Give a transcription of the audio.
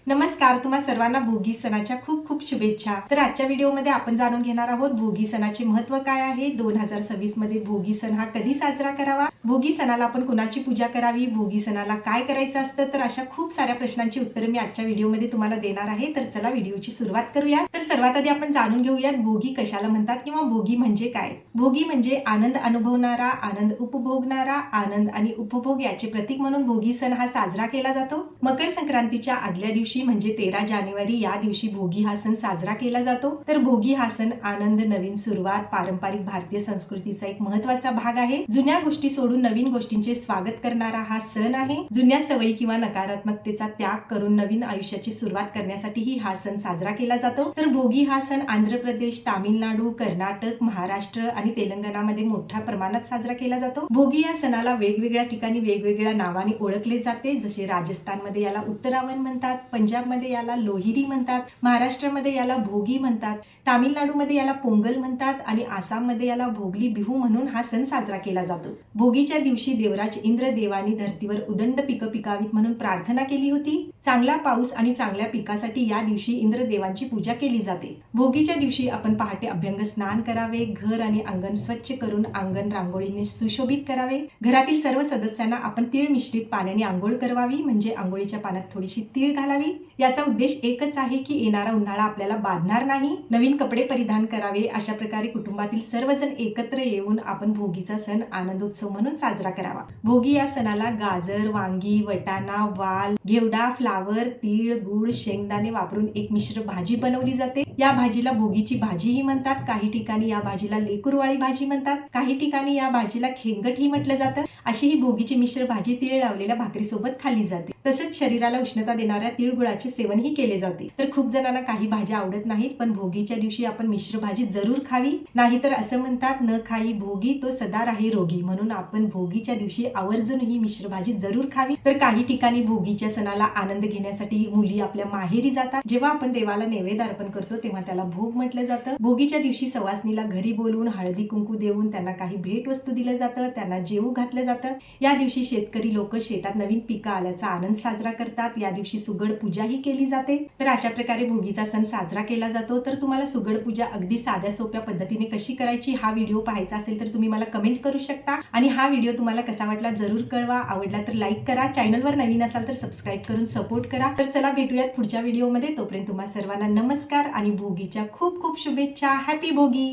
नमस्कार, तुम्हा सर्वांना भोगी सणाच्या खूप खूप शुभेच्छा। तर आजच्या व्हिडिओमध्ये आपण जाणून घेणार आहोत भोगी सणाचे महत्त्व काय आहे, 2026 मध्ये भोगी सण हा कधी साजरा करावा, भोगी सणाला आपण कुणाची पूजा करावी, भोगी सणाला काय करायचं असतं, तर अशा खूप साऱ्या प्रश्नांची उत्तरे मी आजच्या व्हिडिओमध्ये तुम्हाला देणार आहे। तर चला व्हिडिओची सुरुवात करूया। तर सर्वात आधी आपण जाणून घेऊयात भोगी कशाला म्हणतात किंवा भोगी म्हणजे काय। भोगी म्हणजे आनंद अनुभवणारा, आनंद उपभोगणारा, आनंद आणि उपभोग याचे प्रतीक म्हणून भोगी सण हा साजरा केला जातो। मकर संक्रांतीच्या आदल्या दिवशी म्हणजे 13 जानेवारी या दिवशी भोगी हा सण साजरा केला जातो। तर भोगी हा सण आनंद, नवीन सुरुवात, पारंपरिक भारतीय संस्कृतीचा एक महत्त्वाचा भाग आहे। जुन्या गोष्टी सोडून नवीन गोष्टींचे स्वागत करणारा हा सण आहे। जुन्या सवयी किंवा नकारात्मकतेचा त्याग करून नवीन आयुष्याची सुरुवात करण्यासाठीही हा सण साजरा केला जातो। तर भोगी हा सण आंध्र प्रदेश, तामिळनाडू, कर्नाटक, महाराष्ट्र आणि तेलंगणामध्ये मोठ्या प्रमाणात साजरा केला जातो। भोगी या सणाला वेगवेगळ्या ठिकाणी वेगवेगळ्या नावाने ओळखले जाते, जसे राजस्थानमध्ये याला उत्तरावण म्हणतात, पंजाबमध्ये याला लोहिरी म्हणतात, महाराष्ट्रामध्ये याला भोगी म्हणतात, तामिळनाडूमध्ये याला पोंगल म्हणतात आणि आसाममध्ये याला भोगली बिहू म्हणून हा सण साजरा केला जातो। भोगीच्या दिवशी देवराज इंद्र देवानी धरतीवर उदंड पिकं पिकावीत म्हणून प्रार्थना केली होती। चांगला पाऊस आणि चांगल्या पिकासाठी या दिवशी इंद्र देवांची पूजा केली जाते। भोगीच्या दिवशी आपण पहाटे अभ्यंग स्नान करावे, घर आणि अंगण स्वच्छ करून अंगण रांगोळीने सुशोभित करावे। घरातील सर्व सदस्यांना आपण तीळ मिश्रित पाण्याने आंघोळ करवावी, म्हणजे आंघोळीच्या पाण्यात थोडीशी तीळ घालावी। याचा उद्देश एकच आहे की येणारा उन्हाळा आपल्याला बाधणार नाही, नवीन कपडे परिधान करावे। अशा प्रकारे कुटुंबातील सर्वजण एकत्र येऊन आपण भोगीचा सण आनंदोत्सव म्हणून साजरा करावा। भोगी या सणाला गाजर, वांगी, वटाणा, वाल, घेवडा, फ्लावर, तीळ, गुळ, शेंगदाणे वापरून एक मिश्र भाजी बनवली जाते। या भाजीला भोगीची भाजीही म्हणतात, काही ठिकाणी या भाजीला लेकुरवाळी भाजी म्हणतात, काही ठिकाणी या भाजीला खेंगट ही म्हटलं जातं। अशी ही भोगीची मिश्र भाजी तीळ लावलेल्या भाकरीसोबत खाल्ली जाते। तसेच शरीराला उष्णता देणाऱ्या तिळगुळाचे सेवनही केले जाते। तर खूप जणांना काही भाज्या आवडत नाहीत, पण भोगीच्या दिवशी आपण मिश्र भाजी जरूर खावी, नाहीतर असं म्हणतात न खाई भोगी तो सदा राही रोगी, म्हणून आपण भोगीच्या दिवशी आवर्जून ही मिश्र भाजी जरूर खावी। तर काही ठिकाणी भोगीच्या सणाला आनंद घेण्यासाठी मुली आपल्या माहेरी जातात। जेव्हा आपण देवाला नैवेद्य अर्पण करतो तेव्हा त्याला भोग म्हटलं जातं। भोगीच्या दिवशी सवासणीला घरी बोलवून हळदी कुंकू देऊन त्यांना काही भेट वस्तू दिलं जातं, त्यांना जेवू घातलं जातं। या दिवशी शेतकरी लोक शेतात नवीन पिकं आल्याचा आनंद साजरा करतात। या दिवशी सुगड पूजाही केली जाते। तर अशा प्रकारे भोगीचा सण साजरा केला जातो। तर तुम्हाला सुगड पूजा अगदी साध्या सोप्या पद्धतीने कशी करायची हा व्हिडिओ पाहायचा असेल तर तुम्ही मला कमेंट करू शकता आणि हा व्हिडिओ तुम्हाला कसा वाटला जरूर कळवा। आवडला तर लाईक करा, चॅनलवर नवीन असाल तर सबस्क्राईब करून सपोर्ट करा। तर चला भेटूयात पुढच्या व्हिडिओमध्ये, तोपर्यंत तुम्हा सर्वांना नमस्कार आणि भोगीच्या खूप खूप शुभेच्छा। हॅपी भोगी।